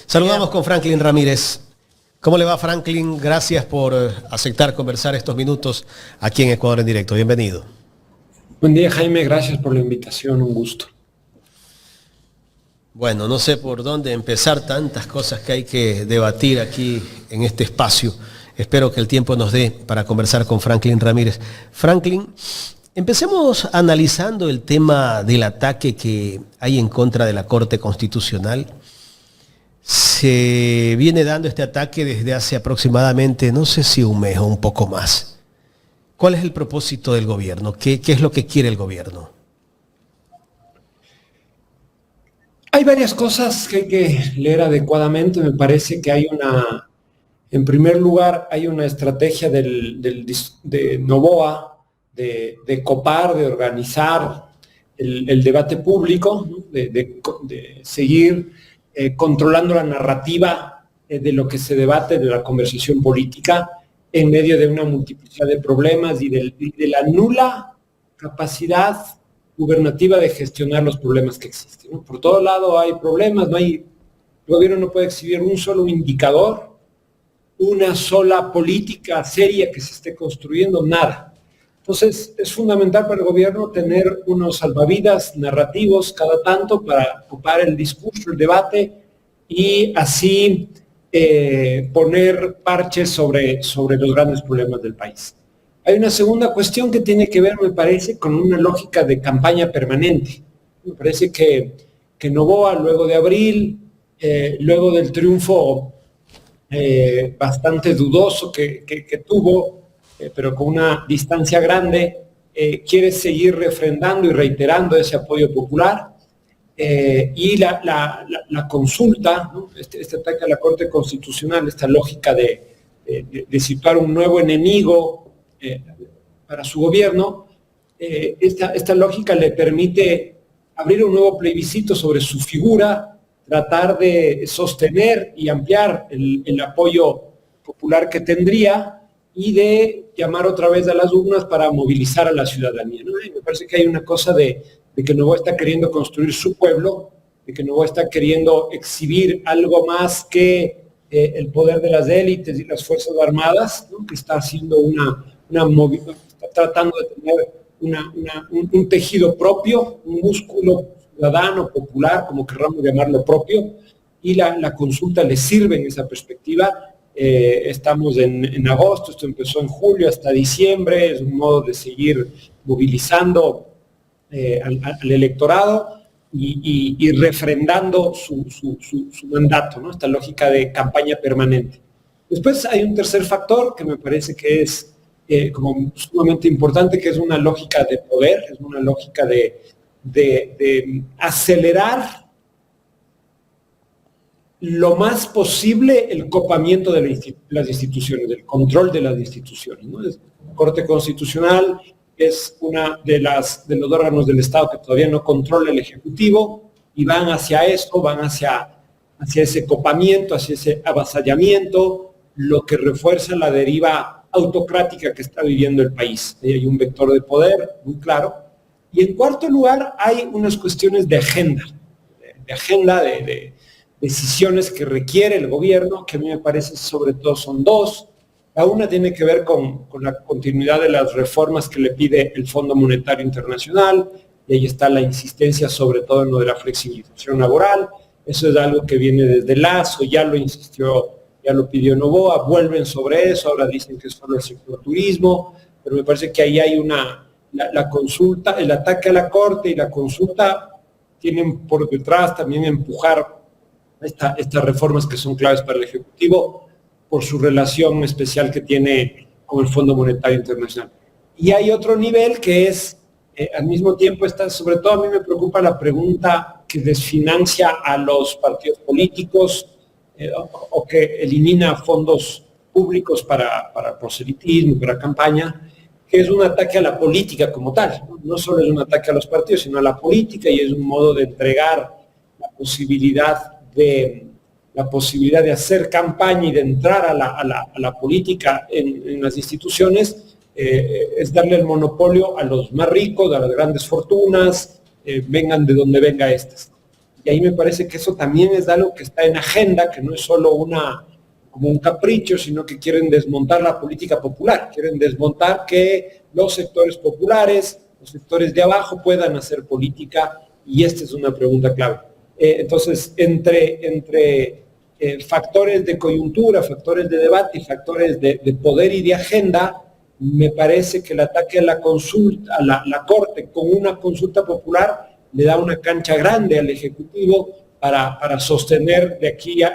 Saludamos con Franklin Ramírez. ¿Cómo le va, Franklin? Gracias por aceptar conversar estos minutos aquí en Ecuador en Directo. Bienvenido. Buen día, Jaime. Gracias por la invitación. Un gusto. Bueno, no sé por dónde empezar, tantas cosas que hay que debatir aquí en este espacio. Espero que el tiempo nos dé para conversar con Franklin Ramírez. Franklin, empecemos analizando el tema del ataque que hay en contra de la Corte Constitucional. Se viene dando este ataque desde hace aproximadamente, no sé si un mes o un poco más. ¿Cuál es el propósito del gobierno? ¿Qué es lo que quiere el gobierno? Hay varias cosas que hay que leer adecuadamente. Me parece que en primer lugar, hay una estrategia de Noboa de copar, de organizar el debate público, ¿no? de seguir controlando la narrativa de lo que se debate, de la conversación política, en medio de una multiplicidad de problemas y de la nula capacidad gubernativa de gestionar los problemas que existen, ¿no? Por todo lado hay problemas, el gobierno no puede exhibir un solo indicador, una sola política seria que se esté construyendo, nada. Entonces, es fundamental para el gobierno tener unos salvavidas narrativos cada tanto para ocupar el discurso, el debate, y así poner parches sobre los grandes problemas del país. Hay una segunda cuestión que tiene que ver, me parece, con una lógica de campaña permanente. Me parece que Noboa, luego de abril, luego del triunfo bastante dudoso que tuvo, pero con una distancia grande, quiere seguir refrendando y reiterando ese apoyo popular, y la consulta, ¿no? este ataque a la Corte Constitucional, esta lógica de situar un nuevo enemigo para su gobierno, esta lógica le permite abrir un nuevo plebiscito sobre su figura, tratar de sostener y ampliar el apoyo popular que tendría, y de llamar otra vez a las urnas para movilizar a la ciudadanía, ¿no? Y me parece que hay una cosa de que Noboa está queriendo construir su pueblo, de que Noboa está queriendo exhibir algo más que el poder de las élites y las fuerzas armadas, ¿no? Que está haciendo está tratando de tener un tejido propio, un músculo ciudadano, popular, como querramos llamarlo, propio, y la consulta le sirve en esa perspectiva. Estamos en agosto, esto empezó en julio hasta diciembre, es un modo de seguir movilizando al electorado y refrendando su mandato, ¿no? Esta lógica de campaña permanente. Después hay un tercer factor que me parece que es como sumamente importante, que es una lógica de poder, es una lógica de acelerar lo más posible el copamiento de las instituciones, del control de las instituciones, ¿no? La Corte Constitucional es una de los órganos del Estado que todavía no controla el Ejecutivo, y van hacia esto, van hacia ese copamiento, hacia ese avasallamiento, lo que refuerza la deriva autocrática que está viviendo el país. Ahí hay un vector de poder muy claro. Y en cuarto lugar, hay unas cuestiones de agenda, de decisiones que requiere el gobierno, que a mí me parece sobre todo son dos. La una tiene que ver con la continuidad de las reformas que le pide el Fondo Monetario Internacional, y ahí está la insistencia sobre todo en lo de la flexibilización laboral. Eso es algo que viene desde Lazo, ya lo pidió Noboa, vuelven sobre eso, ahora dicen que es solo el sector turismo, pero me parece que ahí hay la consulta, el ataque a la Corte y la consulta tienen por detrás también empujar estas reformas que son claves para el Ejecutivo por su relación especial que tiene con el Fondo Monetario Internacional. Y hay otro nivel que es, al mismo tiempo, sobre todo a mí me preocupa la pregunta que desfinancia a los partidos políticos o que elimina fondos públicos para proselitismo, para campaña, que es un ataque a la política como tal. No solo es un ataque a los partidos, sino a la política, y es un modo de entregar la posibilidad de hacer campaña y de entrar a la política en las instituciones, es darle el monopolio a los más ricos, a las grandes fortunas, vengan de donde venga estas. y ahí me parece que eso también es algo que está en agenda, que no es solo como un capricho, sino que quieren desmontar la política popular, quieren desmontar que los sectores populares, los sectores de abajo puedan hacer política, y esta es una pregunta clave. Entonces, entre factores de coyuntura, factores de debate y factores de poder y de agenda, me parece que el ataque a la consulta, a la Corte con una consulta popular le da una cancha grande al Ejecutivo para sostener de aquí a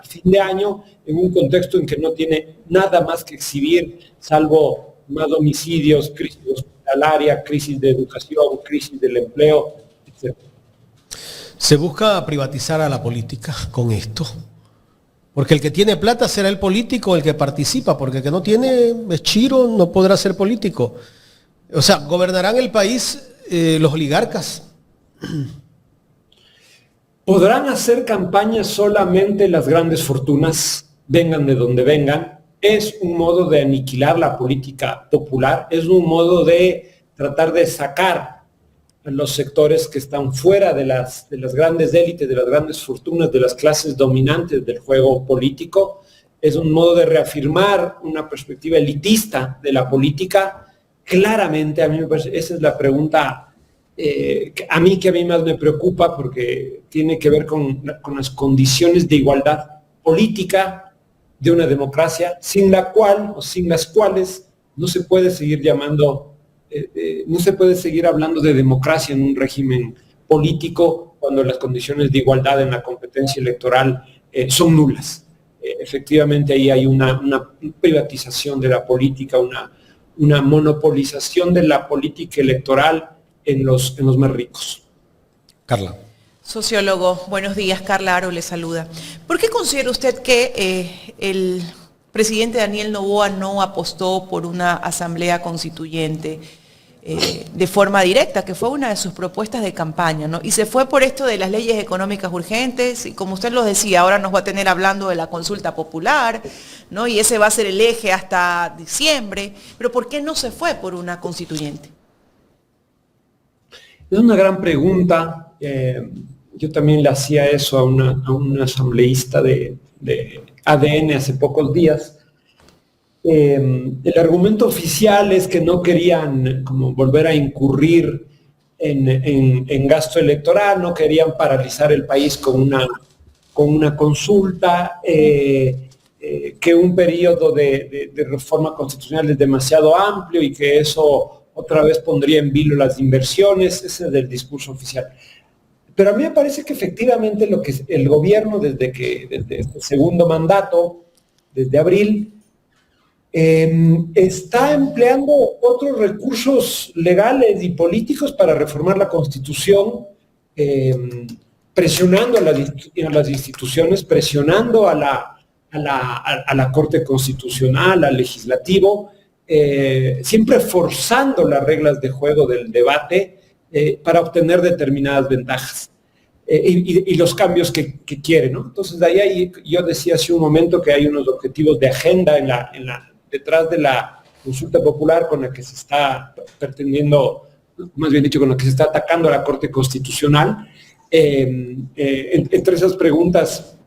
fin de año en un contexto en que no tiene nada más que exhibir, salvo más homicidios, crisis hospitalaria, crisis de educación, crisis del empleo, etc. ¿Se busca privatizar a la política con esto? Porque el que tiene plata será el político, el que participa, porque el que no tiene es chiro, no podrá ser político. O sea, ¿gobernarán el país los oligarcas? Podrán hacer campañas solamente las grandes fortunas, vengan de donde vengan. Es un modo de aniquilar la política popular, es un modo de tratar de sacar a los sectores que están fuera de las grandes élites, de las grandes fortunas, de las clases dominantes del juego político. Es un modo de reafirmar una perspectiva elitista de la política. Claramente, a mí me parece, esa es la pregunta que a mí más me preocupa, porque tiene que ver con las condiciones de igualdad política de una democracia, sin la cual o sin las cuales no se puede seguir no se puede seguir hablando de democracia en un régimen político cuando las condiciones de igualdad en la competencia electoral son nulas. Efectivamente, ahí hay una privatización de la política, una monopolización de la política electoral en los más ricos. Carla. Sociólogo, buenos días. Carla Aro le saluda. ¿Por qué considera usted que el presidente Daniel Noboa no apostó por una asamblea constituyente de forma directa, que fue una de sus propuestas de campaña, ¿no? Y se fue por esto de las leyes económicas urgentes, y como usted lo decía, ahora nos va a tener hablando de la consulta popular, ¿no? Y ese va a ser el eje hasta diciembre. Pero ¿por qué no se fue por una constituyente? Es una gran pregunta. Yo también le hacía eso a un asambleísta de ADN hace pocos días. El argumento oficial es que no querían como volver a incurrir en gasto electoral, no querían paralizar el país con una consulta, que un periodo de reforma constitucional es demasiado amplio y que eso otra vez pondría en vilo las inversiones. Ese es el discurso oficial. Pero a mí me parece que efectivamente lo que el gobierno desde este segundo mandato, desde abril, está empleando otros recursos legales y políticos para reformar la Constitución, presionando a las instituciones, presionando a la Corte Constitucional, al Legislativo, siempre forzando las reglas de juego del debate para obtener determinadas ventajas y los cambios que quiere, ¿no? Entonces, de ahí yo decía hace un momento que hay unos objetivos de agenda detrás de la consulta popular con la que se está pretendiendo, más bien dicho, con la que se está atacando a la Corte Constitucional. Entre esas preguntas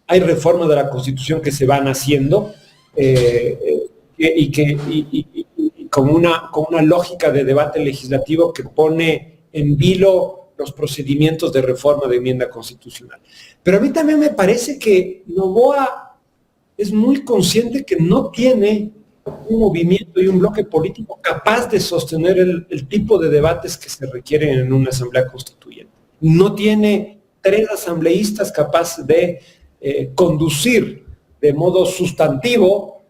hay reformas de la Constitución que se van haciendo y con una lógica de debate legislativo que pone en vilo los procedimientos de reforma de enmienda constitucional. Pero a mí también me parece que Noboa es muy consciente que no tiene un movimiento y un bloque político capaz de sostener el tipo de debates que se requieren en una asamblea constituyente. No tiene 3 asambleístas capaces de conducir de modo sustantivo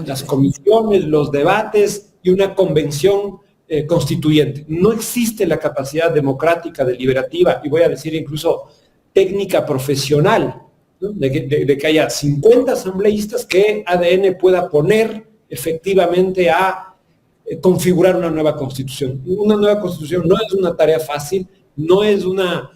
las comisiones, los debates y una convención constituyente. No existe la capacidad democrática, deliberativa, y voy a decir incluso técnica profesional, ¿no? de que haya 50 asambleístas que ADN pueda poner efectivamente a configurar una nueva constitución. Una nueva constitución no es una tarea fácil, no es una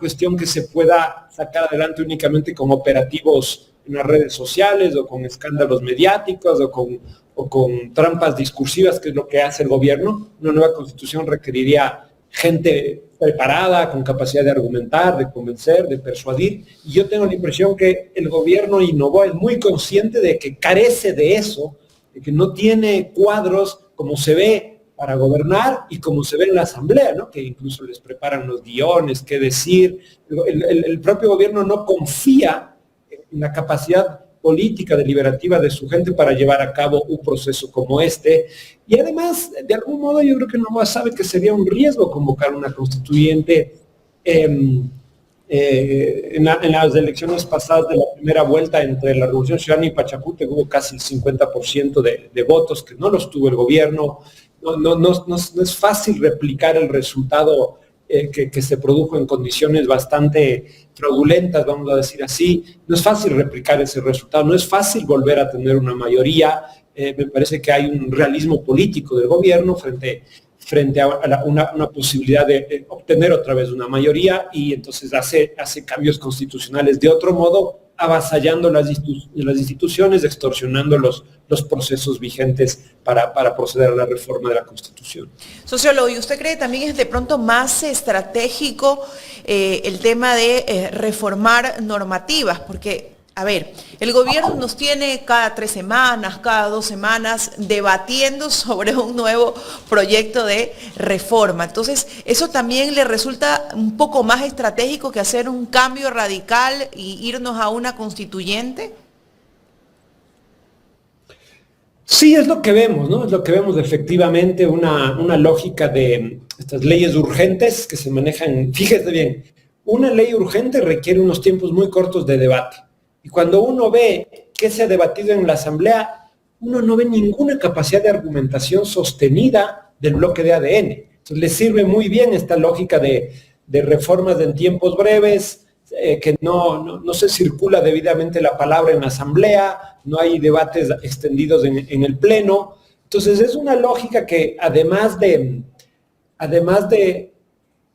cuestión que se pueda sacar adelante únicamente con operativos en las redes sociales o con escándalos mediáticos o con trampas discursivas, que es lo que hace el gobierno. Una nueva constitución requeriría gente preparada, con capacidad de argumentar, de convencer, de persuadir. Y yo tengo la impresión que el gobierno y Noboa es muy consciente de que carece de eso, de que no tiene cuadros como se ve para gobernar y como se ve en la asamblea, ¿no? Que incluso les preparan los guiones, qué decir. El propio gobierno no confía en la capacidad política deliberativa de su gente para llevar a cabo un proceso como este. Y además, de algún modo, yo creo que Noboa sabe que sería un riesgo convocar una constituyente en las elecciones pasadas de la primera vuelta entre la Revolución Ciudadana y Pachacuti hubo casi el 50% de votos que no los tuvo el gobierno. No es fácil replicar el resultado que se produjo en condiciones bastante fraudulentas, vamos a decir así. No es fácil replicar ese resultado, no es fácil volver a tener una mayoría. Me parece que hay un realismo político del gobierno frente a una posibilidad de obtener otra vez una mayoría, y entonces hace cambios constitucionales de otro modo, avasallando las instituciones, extorsionando los procesos vigentes para proceder a la reforma de la Constitución. Sociólogo, ¿y usted cree que también es de pronto más estratégico el tema de reformar normativas? Porque, a ver, el gobierno nos tiene cada 3 semanas, cada 2 semanas debatiendo sobre un nuevo proyecto de reforma. Entonces, ¿eso también le resulta un poco más estratégico que hacer un cambio radical y irnos a una constituyente? Sí, es lo que vemos, ¿no? Es lo que vemos efectivamente, una lógica de estas leyes urgentes que se manejan. Fíjese bien, una ley urgente requiere unos tiempos muy cortos de debate. Y cuando uno ve qué se ha debatido en la Asamblea, uno no ve ninguna capacidad de argumentación sostenida del bloque de ADN. Entonces le sirve muy bien esta lógica de reformas en tiempos breves, que no se circula debidamente la palabra en la Asamblea, no hay debates extendidos en el Pleno. Entonces es una lógica que además de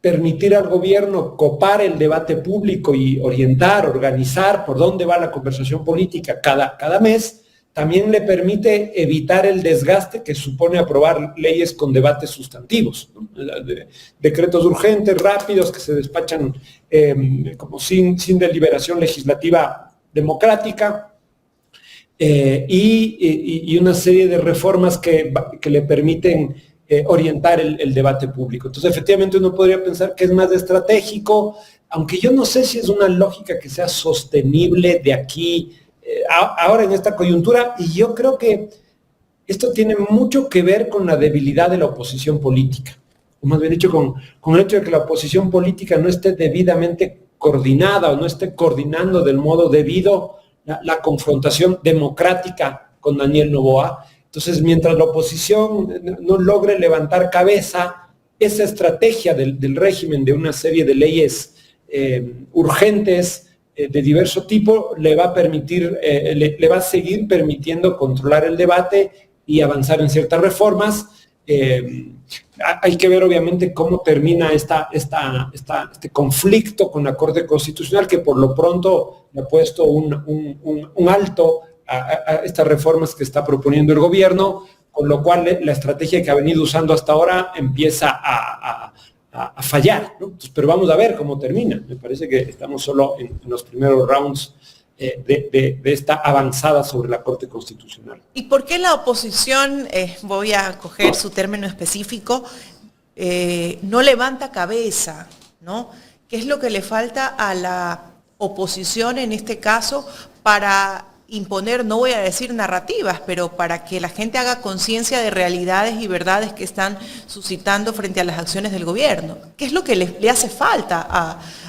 permitir al gobierno copar el debate público y orientar, organizar por dónde va la conversación política cada mes, también le permite evitar el desgaste que supone aprobar leyes con debates sustantivos, ¿no? Decretos urgentes, rápidos, que se despachan como sin deliberación legislativa democrática, y una serie de reformas que le permiten orientar el debate público. Entonces, efectivamente, uno podría pensar que es más estratégico, aunque yo no sé si es una lógica que sea sostenible de aquí, ahora en esta coyuntura, y yo creo que esto tiene mucho que ver con la debilidad de la oposición política, o más bien dicho, con el hecho de que la oposición política no esté debidamente coordinada o no esté coordinando del modo debido la confrontación democrática con Daniel Noboa. Entonces, mientras la oposición no logre levantar cabeza, esa estrategia del régimen de una serie de leyes urgentes de diverso tipo le va a seguir permitiendo controlar el debate y avanzar en ciertas reformas. Hay que ver obviamente cómo termina este conflicto con la Corte Constitucional, que por lo pronto le ha puesto un alto a estas reformas que está proponiendo el gobierno, con lo cual la estrategia que ha venido usando hasta ahora empieza a fallar, ¿no? Entonces, pero vamos a ver cómo termina. Me parece que estamos solo en los primeros rounds de esta avanzada sobre la Corte Constitucional. ¿Y por qué la oposición, voy a coger su término específico, no levanta cabeza, ¿no? ¿Qué es lo que le falta a la oposición en este caso para imponer, no voy a decir narrativas, pero para que la gente haga conciencia de realidades y verdades que están suscitando frente a las acciones del gobierno? ¿Qué es lo que le hace falta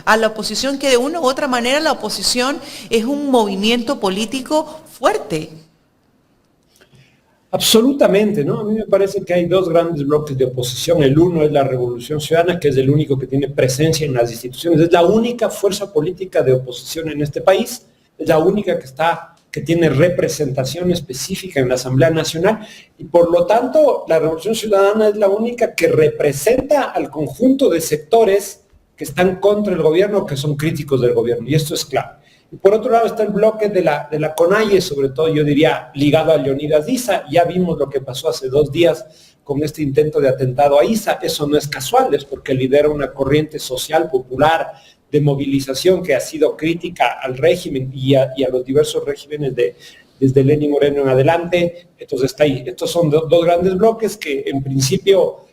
a la oposición? Que de una u otra manera la oposición es un movimiento político fuerte. Absolutamente, ¿no? A mí me parece que hay dos grandes bloques de oposición. El uno es la Revolución Ciudadana, que es el único que tiene presencia en las instituciones. Es la única fuerza política de oposición en este país. Es la única que tiene representación específica en la Asamblea Nacional, y por lo tanto la Revolución Ciudadana es la única que representa al conjunto de sectores que están contra el gobierno, que son críticos del gobierno, y esto es claro. Por otro lado está el bloque de la CONAIE, sobre todo yo diría ligado a Leonidas Issa. Ya vimos lo que pasó hace 2 días con este intento de atentado a Issa. Eso no es casual, es porque lidera una corriente social popular de movilización que ha sido crítica al régimen y a los diversos regímenes desde Lenín Moreno en adelante. Entonces está ahí. Estos son dos grandes bloques que en principio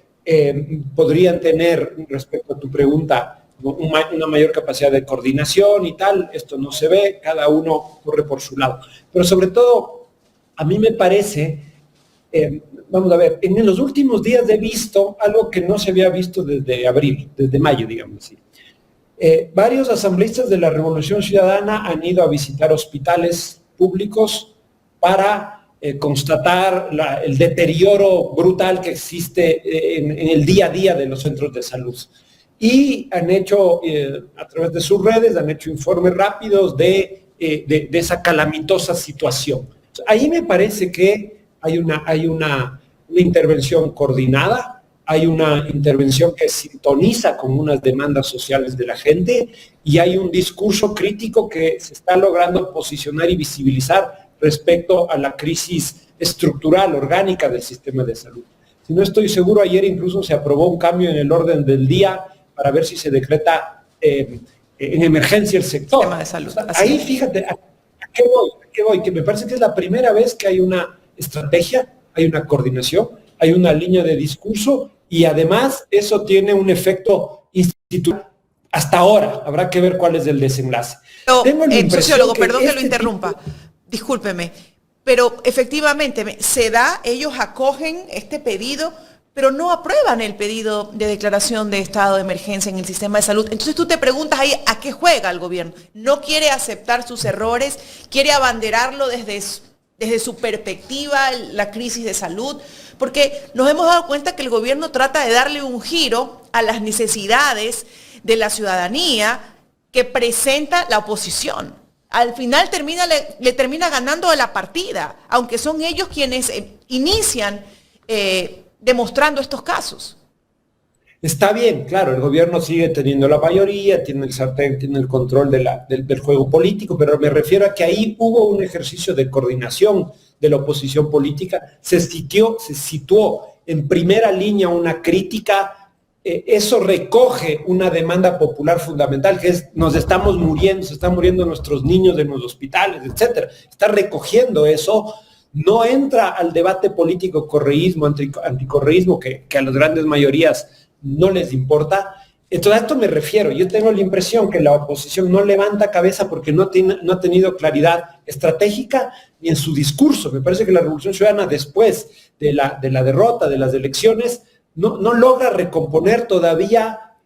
podrían tener, respecto a tu pregunta, una mayor capacidad de coordinación y tal. Esto no se ve, cada uno corre por su lado. Pero sobre todo, a mí me parece, vamos a ver, en los últimos días he visto algo que no se había visto desde abril, desde mayo, digamos así. Varios asambleístas de la Revolución Ciudadana han ido a visitar hospitales públicos para constatar el deterioro brutal que existe en el día a día de los centros de salud. Y han hecho, a través de sus redes, han hecho informes rápidos de esa calamitosa situación. Ahí me parece que hay una intervención coordinada, hay una intervención que sintoniza con unas demandas sociales de la gente y hay un discurso crítico que se está logrando posicionar y visibilizar respecto a la crisis estructural, orgánica del sistema de salud. Si no estoy seguro, ayer incluso se aprobó un cambio en el orden del día para ver si se decreta en emergencia el sector. Sistema de salud. Ahí fíjate, ¿a qué voy? Que me parece que es la primera vez que hay una estrategia, hay una coordinación, hay una línea de discurso y además eso tiene un efecto institucional. Hasta ahora, habrá que ver cuál es el desenlace. Tengo la sociólogo, perdón que lo interrumpa, discúlpeme, pero efectivamente ellos acogen este pedido, pero no aprueban el pedido de declaración de estado de emergencia en el sistema de salud. Entonces tú te preguntas ahí, ¿a qué juega el gobierno? No quiere aceptar sus errores, quiere abanderarlo desde su perspectiva, la crisis de salud, porque nos hemos dado cuenta que el gobierno trata de darle un giro a las necesidades de la ciudadanía que presenta la oposición. Al final le termina ganando la partida, aunque son ellos quienes inician demostrando estos casos. Está bien, claro, el gobierno sigue teniendo la mayoría, tiene el sartén, tiene el control del juego político, pero me refiero a que ahí hubo un ejercicio de coordinación de la oposición política, se situó en primera línea una crítica, eso recoge una demanda popular fundamental, que es nos estamos muriendo, se están muriendo nuestros niños en los hospitales, etcétera. Está recogiendo eso. No entra al debate político correísmo, anticorreísmo, que a las grandes mayorías no les importa. Entonces a esto me refiero. Yo tengo la impresión que la oposición no levanta cabeza porque no ha tenido claridad estratégica ni en su discurso. Me parece que la Revolución Ciudadana, después de la derrota de las elecciones, no logra recomponer todavía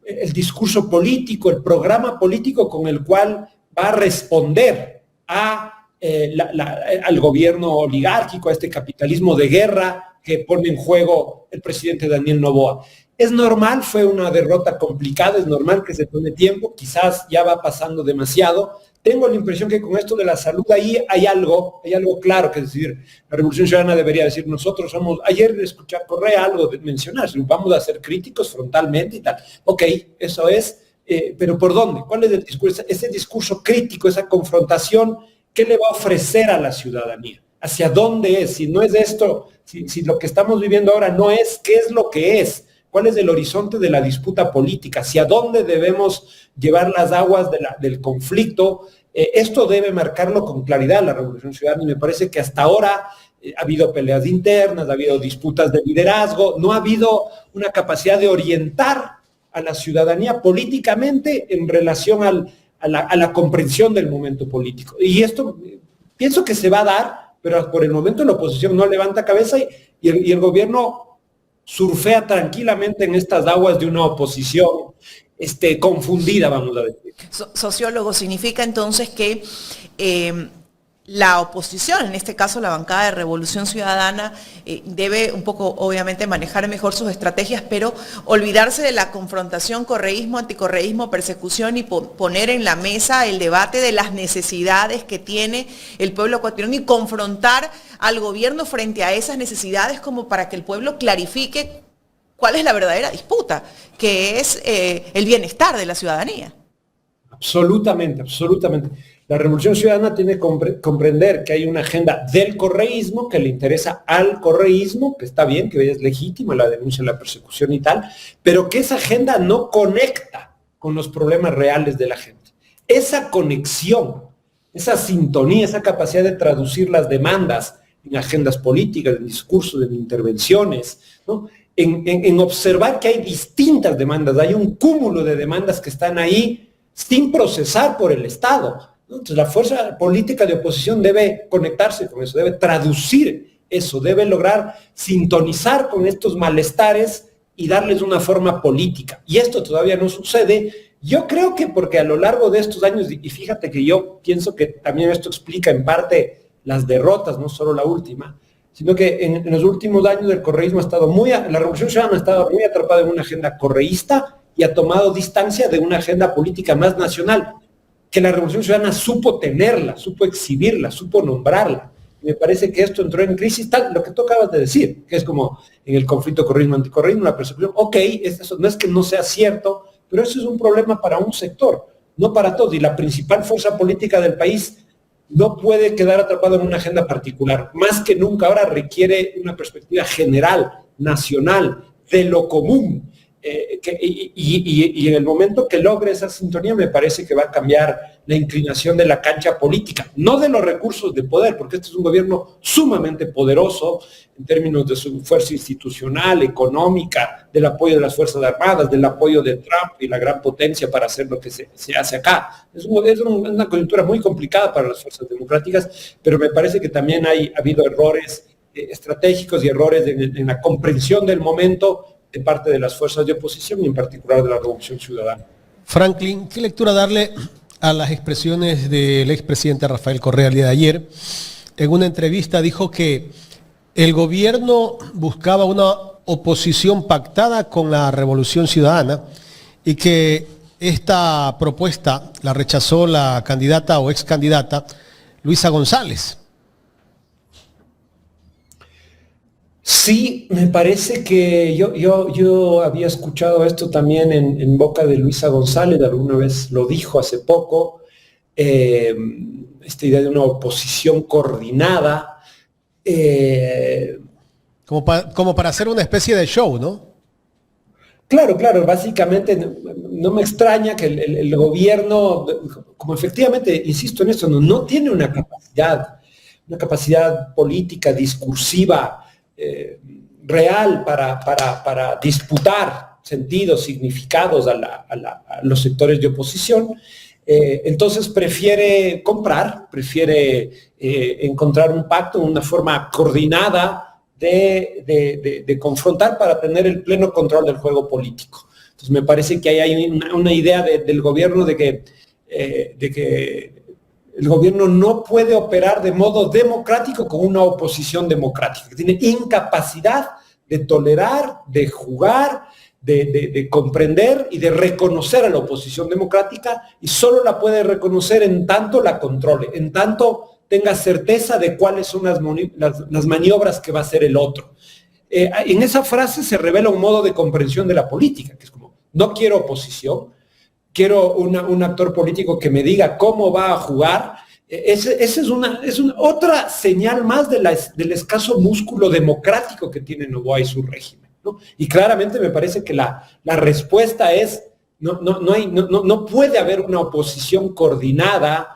el discurso político, el programa político con el cual va a responder al gobierno oligárquico, a este capitalismo de guerra que pone en juego el presidente Daniel Noboa. Es normal, fue una derrota complicada, es normal que se tome tiempo, quizás ya va pasando demasiado. Tengo la impresión que con esto de la salud ahí hay algo claro, que es decir, la Revolución Ciudadana debería decir, nosotros ayer escuché a Correa algo de mencionar, vamos a ser críticos frontalmente y tal. Ok, eso es, pero ¿por dónde? ¿Cuál es el discurso? Ese discurso crítico, esa confrontación, ¿qué le va a ofrecer a la ciudadanía? ¿Hacia dónde es? Si no es esto, si lo que estamos viviendo ahora no es, ¿qué es lo que es? ¿Cuál es el horizonte de la disputa política? ¿Hacia dónde debemos llevar las aguas del conflicto? Esto debe marcarlo con claridad la Revolución Ciudadana y me parece que hasta ahora ha habido peleas internas, ha habido disputas de liderazgo, no ha habido una capacidad de orientar a la ciudadanía políticamente en relación a la comprensión del momento político. Y esto pienso que se va a dar, pero por el momento la oposición no levanta cabeza y el gobierno surfea tranquilamente en estas aguas de una oposición confundida, vamos a decir. Sociólogo, significa entonces que la oposición, en este caso la bancada de Revolución Ciudadana, debe un poco, obviamente, manejar mejor sus estrategias, pero olvidarse de la confrontación correísmo, anticorreísmo, persecución y poner en la mesa el debate de las necesidades que tiene el pueblo ecuatoriano y confrontar al gobierno frente a esas necesidades como para que el pueblo clarifique cuál es la verdadera disputa, que es el bienestar de la ciudadanía. absolutamente, absolutamente. La Revolución Ciudadana tiene que comprender que hay una agenda del correísmo que le interesa al correísmo, que está bien, que es legítimo la denuncia, la persecución y tal, pero que esa agenda no conecta con los problemas reales de la gente. Esa conexión, esa sintonía, esa capacidad de traducir las demandas en agendas políticas, en discursos, en intervenciones, ¿no? En observar que hay distintas demandas, hay un cúmulo de demandas que están ahí sin procesar por el Estado, ¿no? Entonces la fuerza política de oposición debe conectarse con eso, debe traducir eso, debe lograr sintonizar con estos malestares y darles una forma política. Y esto todavía no sucede. Yo creo que porque a lo largo de estos años, y fíjate que yo pienso que también esto explica en parte las derrotas, no solo la última, sino que en los últimos años el correísmo ha estado la Revolución Ciudadana ha estado muy atrapada en una agenda correísta y ha tomado distancia de una agenda política más nacional, que la Revolución Ciudadana supo tenerla, supo exhibirla, supo nombrarla. Me parece que esto entró en crisis, tal, lo que tú acabas de decir, que es como en el conflicto correísmo-anticorreísmo, la persecución. Ok, eso no es que no sea cierto, pero eso es un problema para un sector, no para todos. Y la principal fuerza política del país no puede quedar atrapado en una agenda particular. Más que nunca ahora requiere una perspectiva general, nacional, de lo común. Y en el momento que logre esa sintonía me parece que va a cambiar la inclinación de la cancha política, no de los recursos de poder, porque este es un gobierno sumamente poderoso en términos de su fuerza institucional, económica, del apoyo de las Fuerzas Armadas, del apoyo de Trump y la gran potencia para hacer lo que se hace acá. Es una coyuntura muy complicada para las fuerzas democráticas, pero me parece que también ha habido errores estratégicos y errores en la comprensión del momento de parte de las fuerzas de oposición y en particular de la Revolución Ciudadana. Franklin, ¿qué lectura darle a las expresiones del expresidente Rafael Correa el día de ayer? En una entrevista dijo que el gobierno buscaba una oposición pactada con la Revolución Ciudadana y que esta propuesta la rechazó la candidata o ex candidata Luisa González. Sí, me parece que yo había escuchado esto también en boca de Luisa González, alguna vez lo dijo hace poco, esta idea de una oposición coordinada. Como para hacer una especie de show, ¿no? Claro, básicamente no me extraña que el gobierno, como efectivamente, insisto en esto, no tiene una capacidad política, discursiva, real para disputar sentidos, significados a los sectores de oposición. Entonces prefiere encontrar un pacto, una forma coordinada de confrontar para tener el pleno control del juego político. Entonces me parece que hay una idea del gobierno de que el gobierno no puede operar de modo democrático con una oposición democrática, que tiene incapacidad de tolerar, de jugar, de comprender y de reconocer a la oposición democrática, y solo la puede reconocer en tanto la controle, en tanto tenga certeza de cuáles son las maniobras que va a hacer el otro. En esa frase se revela un modo de comprensión de la política, que es como, no quiero oposición, quiero un actor político que me diga cómo va a jugar. Esa es una otra señal más del escaso músculo democrático que tiene Noboa y su régimen, ¿no? Y claramente me parece que la respuesta es, no puede haber una oposición coordinada,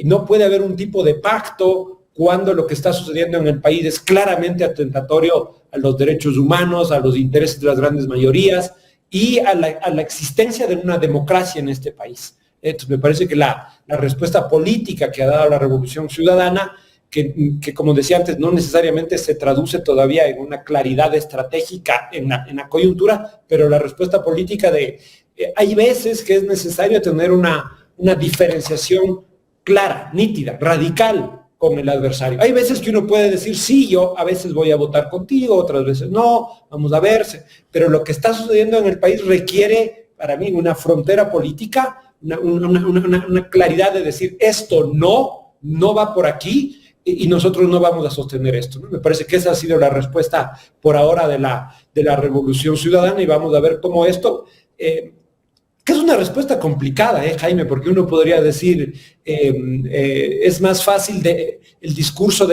no puede haber un tipo de pacto cuando lo que está sucediendo en el país es claramente atentatorio a los derechos humanos, a los intereses de las grandes mayorías, y a la existencia de una democracia en este país. Entonces me parece que la respuesta política que ha dado la Revolución Ciudadana, que como decía antes, no necesariamente se traduce todavía en una claridad estratégica en la coyuntura, pero la respuesta política hay veces que es necesario tener una diferenciación clara, nítida, radical con el adversario. Hay veces que uno puede decir, sí, yo a veces voy a votar contigo, otras veces no, vamos a verse, pero lo que está sucediendo en el país requiere, para mí, una frontera política, una claridad de decir, esto no va por aquí y nosotros no vamos a sostener esto, ¿no? Me parece que esa ha sido la respuesta por ahora de la Revolución Ciudadana, y vamos a ver cómo esto Que es una respuesta complicada, Jaime, porque uno podría decir, es más fácil el discurso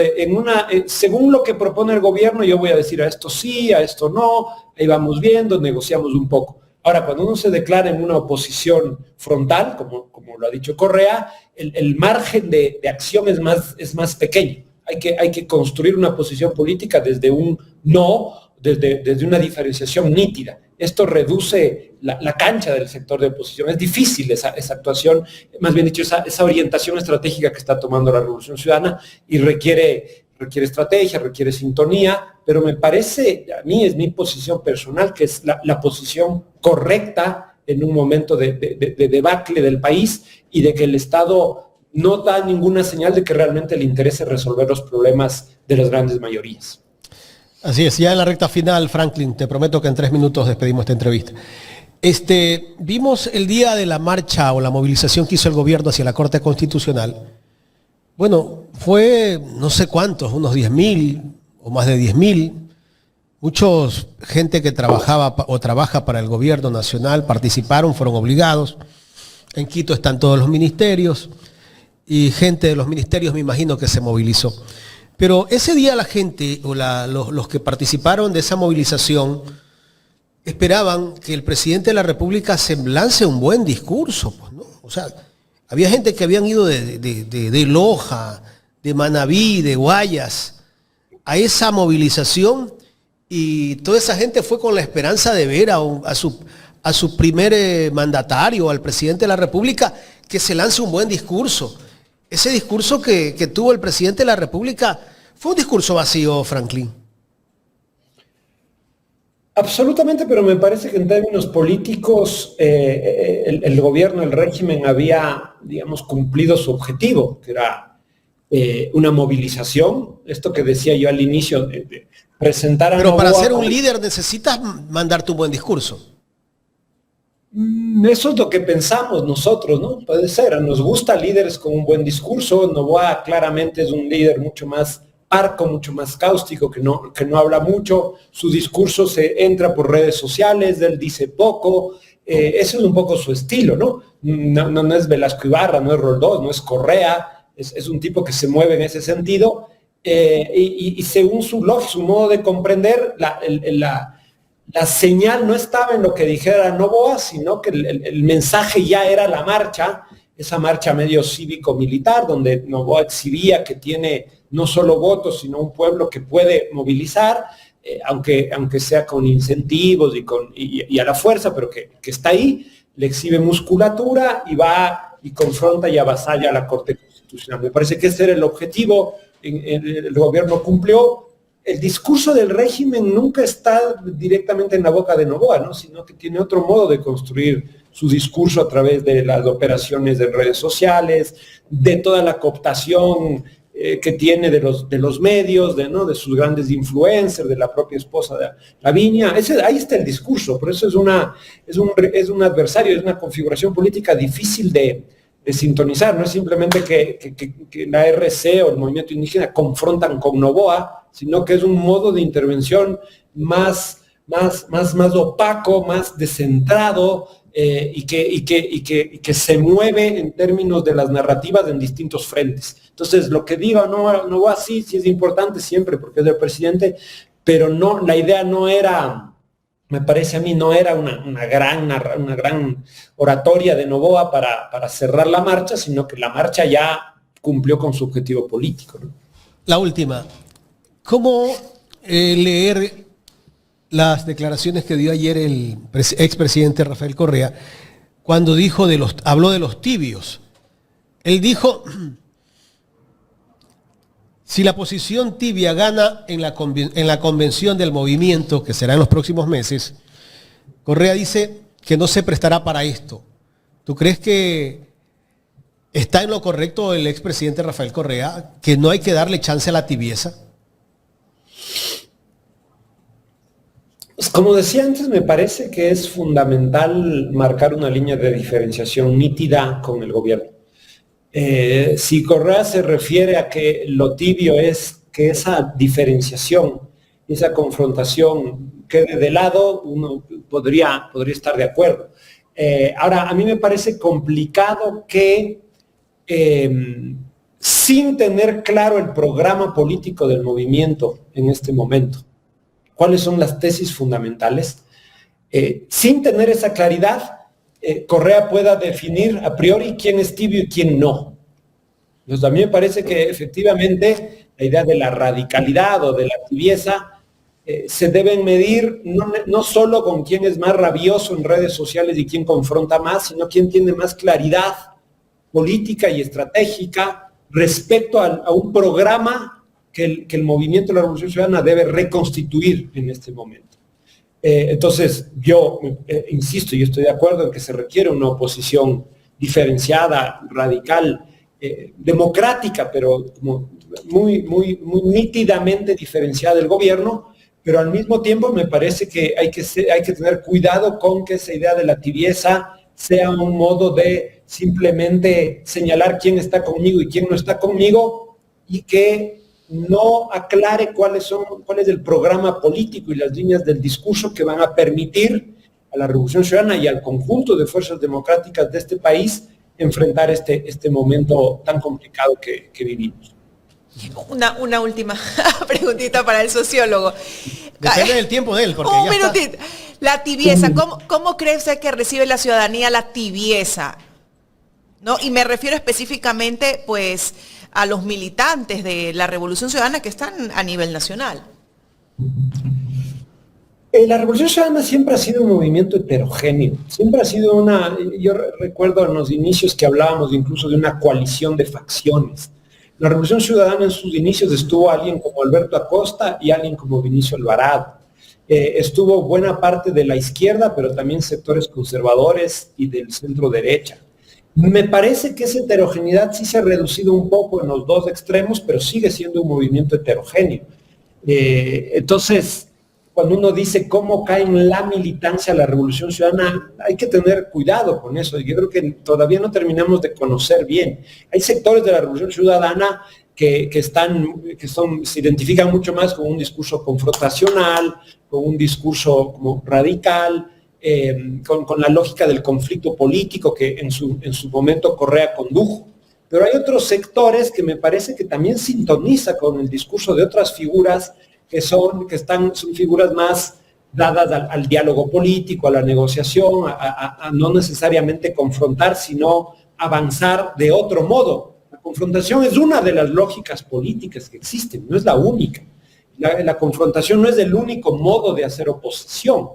según lo que propone el gobierno, yo voy a decir a esto sí, a esto no, ahí vamos viendo, negociamos un poco. Ahora, cuando uno se declara en una oposición frontal, como lo ha dicho Correa, el margen de acción es más pequeño. Hay que construir una posición política desde un no, desde una diferenciación nítida. Esto reduce la cancha del sector de oposición. Es difícil esa actuación, más bien dicho, esa orientación estratégica que está tomando la Revolución Ciudadana, y requiere estrategia, requiere sintonía, pero me parece, a mí es mi posición personal, que es la posición correcta en un momento de debacle del país, y de que el Estado no da ninguna señal de que realmente le interese resolver los problemas de las grandes mayorías. Así es, ya en la recta final, Franklin, te prometo que en 3 minutos despedimos esta entrevista. Vimos el día de la marcha o la movilización que hizo el gobierno hacia la Corte Constitucional. Bueno, fue no sé cuántos, unos 10.000 o más de 10.000. Muchos gente que trabajaba o trabaja para el gobierno nacional participaron, fueron obligados. En Quito están todos los ministerios y gente de los ministerios me imagino que se movilizó. Pero ese día la gente o los que participaron de esa movilización esperaban que el presidente de la República se lance un buen discurso, pues, ¿no? O sea, había gente que habían ido de Loja, de Manabí, de Guayas, a esa movilización, y toda esa gente fue con la esperanza de ver a su primer mandatario, al presidente de la República, que se lance un buen discurso. Ese discurso que tuvo el presidente de la República fue un discurso vacío, Franklin. Absolutamente, pero me parece que en términos políticos el gobierno, el régimen había, digamos, cumplido su objetivo, que era una movilización, esto que decía yo al inicio, de presentar a Pero Noboa, para ser un líder necesitas mandarte un buen discurso. Eso es lo que pensamos nosotros, ¿no? Puede ser, nos gusta líderes con un buen discurso. Noboa claramente es un líder mucho más parco, mucho más cáustico, que no habla mucho. Su discurso se entra por redes sociales, él dice poco. Ese es un poco su estilo, ¿no? No es Velasco Ibarra, no es Roldós, no es Correa, es un tipo que se mueve en ese sentido. Y según su modo de comprender, la señal no estaba en lo que dijera Noboa, sino que el mensaje ya era la marcha, esa marcha medio cívico-militar, donde Noboa exhibía que tiene no solo votos, sino un pueblo que puede movilizar, aunque sea con incentivos y a la fuerza, pero que está ahí, le exhibe musculatura y va y confronta y avasalla a la Corte Constitucional. Me parece que ese era el objetivo, el gobierno cumplió. El discurso del régimen nunca está directamente en la boca de Noboa, ¿no? Sino que tiene otro modo de construir su discurso a través de las operaciones de redes sociales, de toda la cooptación que tiene de los medios, de sus grandes influencers, de la propia esposa de Lavinia. Ahí está el discurso, por eso es un adversario, es una configuración política difícil de sintonizar. No es simplemente que la RC o el movimiento indígena confrontan con Noboa, sino que es un modo de intervención más opaco, más descentrado, y que se mueve en términos de las narrativas en distintos frentes. Entonces, lo que diga Noboa sí es importante siempre, porque es el presidente, pero no, la idea no era, me parece a mí, no era una gran oratoria de Noboa para cerrar la marcha, sino que la marcha ya cumplió con su objetivo político, ¿no? La última, ¿cómo leer las declaraciones que dio ayer el expresidente Rafael Correa cuando habló de los tibios? Él dijo, si la posición tibia gana en la convención del movimiento, que será en los próximos meses, Correa dice que no se prestará para esto. ¿Tú crees que está en lo correcto el expresidente Rafael Correa, que no hay que darle chance a la tibieza? Pues como decía antes, me parece que es fundamental marcar una línea de diferenciación nítida con el gobierno. Si Correa se refiere a que lo tibio es que esa diferenciación, esa confrontación quede de lado, uno podría estar de acuerdo. Ahora, a mí me parece complicado que sin tener claro el programa político del movimiento en este momento, cuáles son las tesis fundamentales, sin tener esa claridad, Correa pueda definir a priori quién es tibio y quién no. Entonces, a mí me parece que efectivamente la idea de la radicalidad o de la tibieza se deben medir no solo con quién es más rabioso en redes sociales y quién confronta más, sino quién tiene más claridad política y estratégica respecto a un programa que el movimiento de la Revolución Ciudadana debe reconstituir en este momento. Entonces, yo insisto, yo estoy de acuerdo en que se requiere una oposición diferenciada, radical, democrática, pero como muy nítidamente diferenciada del gobierno, pero al mismo tiempo me parece que hay que tener cuidado con que esa idea de la tibieza sea un modo de simplemente señalar quién está conmigo y quién no está conmigo, y que no aclare cuál es el programa político y las líneas del discurso que van a permitir a la Revolución Ciudadana y al conjunto de fuerzas democráticas de este país enfrentar este momento tan complicado que vivimos. Una última preguntita para el sociólogo. Depende del tiempo de él, porque un ya minutito. está. La tibieza, ¿cómo cree usted que recibe la ciudadanía la tibieza? ¿No? Y me refiero específicamente, pues, a los militantes de la Revolución Ciudadana que están a nivel nacional. La Revolución Ciudadana siempre ha sido un movimiento heterogéneo, siempre ha sido yo recuerdo en los inicios que hablábamos incluso de una coalición de facciones. La Revolución Ciudadana en sus inicios estuvo alguien como Alberto Acosta y alguien como Vinicio Alvarado. Estuvo buena parte de la izquierda, pero también sectores conservadores y del centro derecha. Me parece que esa heterogeneidad sí se ha reducido un poco en los dos extremos, pero sigue siendo un movimiento heterogéneo. Entonces, cuando uno dice cómo cae en la militancia la Revolución Ciudadana, hay que tener cuidado con eso. Yo creo que todavía no terminamos de conocer bien. Hay sectores de la Revolución Ciudadana que se identifican mucho más con un discurso confrontacional, con un discurso como radical, con la lógica del conflicto político que en su momento Correa condujo. Pero hay otros sectores que me parece que también sintoniza con el discurso de otras figuras son figuras más dadas al diálogo político, a la negociación, a no necesariamente confrontar, sino avanzar de otro modo. La confrontación es una de las lógicas políticas que existen, no es la única. La confrontación no es el único modo de hacer oposición.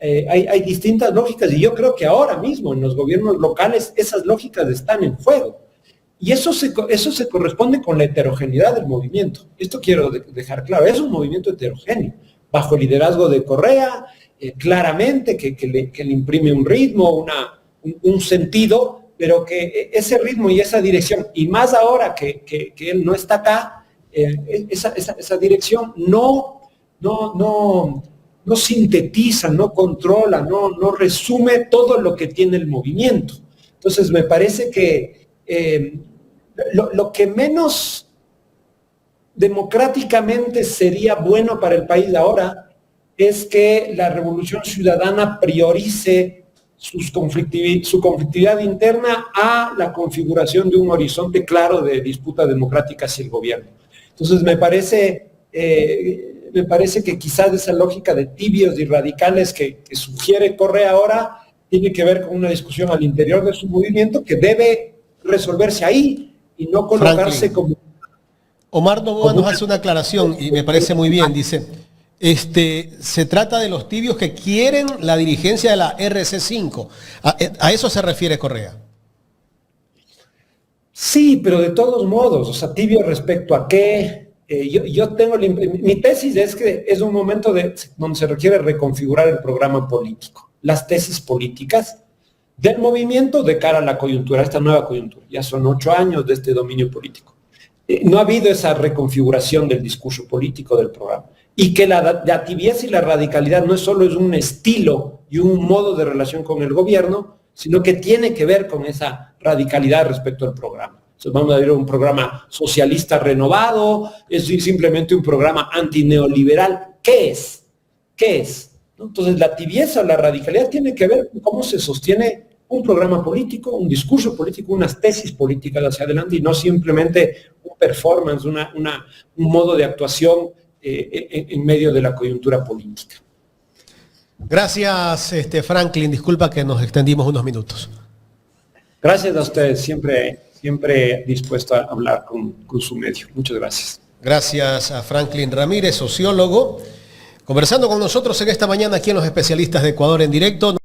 Hay distintas lógicas y yo creo que ahora mismo en los gobiernos locales esas lógicas están en juego. Y eso se corresponde con la heterogeneidad del movimiento. Esto quiero dejar claro, es un movimiento heterogéneo, bajo el liderazgo de Correa, claramente que le imprime un ritmo, un sentido, pero que ese ritmo y esa dirección, y más ahora que él no está acá, esa dirección no sintetiza, no controla, no resume todo lo que tiene el movimiento. Entonces me parece que lo que menos democráticamente sería bueno para el país ahora es que la Revolución Ciudadana priorice su conflictividad interna a la configuración de un horizonte claro de disputa democrática hacia el gobierno. Entonces me parece que quizás esa lógica de tibios y radicales que sugiere Correa ahora tiene que ver con una discusión al interior de su movimiento que debe resolverse ahí y no colocarse como... Omar Novoa nos hace una aclaración y me parece muy bien, dice, se trata de los tibios que quieren la dirigencia de la RC5. ¿A eso se refiere Correa? Sí, pero de todos modos, o sea, tibio respecto a qué. Yo tengo mi tesis es que es un momento donde se requiere reconfigurar el programa político, las tesis políticas del movimiento de cara a la coyuntura, a esta nueva coyuntura. Ya son 8 años de este dominio político. No ha habido esa reconfiguración del discurso político del programa. Y que la tibieza y la radicalidad no solo es un estilo y un modo de relación con el gobierno, sino que tiene que ver con esa radicalidad respecto al programa. Entonces vamos a ver un programa socialista renovado, es simplemente un programa antineoliberal. ¿Qué es? ¿Qué es? Entonces la tibieza o la radicalidad tiene que ver con cómo se sostiene un programa político, un discurso político, unas tesis políticas hacia adelante y no simplemente un performance, un modo de actuación en medio de la coyuntura política. Gracias, Franklin. Disculpa que nos extendimos unos minutos. Gracias a ustedes, siempre dispuesto a hablar con su medio. Muchas gracias. Gracias a Franklin Ramírez, sociólogo, conversando con nosotros en esta mañana aquí en Los Especialistas de Ecuador en Directo.